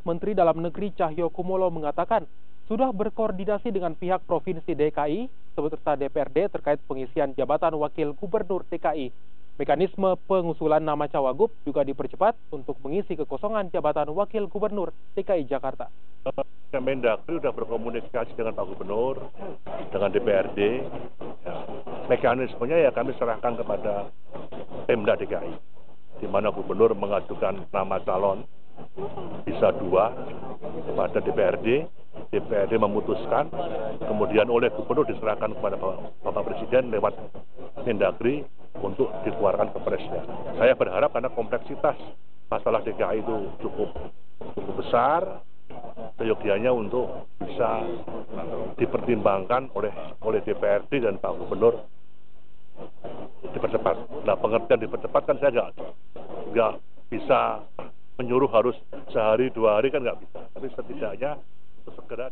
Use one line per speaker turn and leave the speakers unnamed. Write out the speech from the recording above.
Menteri Dalam Negeri Cahyokumolo mengatakan sudah berkoordinasi dengan pihak Provinsi DKI serta DPRD terkait pengisian jabatan Wakil Gubernur DKI. Mekanisme pengusulan nama cawagup juga dipercepat untuk mengisi kekosongan jabatan Wakil Gubernur DKI Jakarta.
Mendagri sudah berkomunikasi dengan Pak Gubernur, dengan DPRD. Ya, mekanismenya ya kami serahkan kepada Pemda DKI, di mana Gubernur mengajukan nama calon bisa 2 kepada DPRD, DPRD memutuskan, kemudian oleh Gubernur diserahkan kepada Bapak Presiden lewat Mendagri untuk dikeluarkan ke Presiden. Saya berharap karena kompleksitas masalah DKI itu cukup besar, seyogianya untuk bisa dipertimbangkan oleh DPRD dan Pak Gubernur dipercepat. Nah, pengertian dipercepat kan saya nggak bisa menyuruh harus sehari 2 hari kan nggak bisa, tapi setidaknya segera.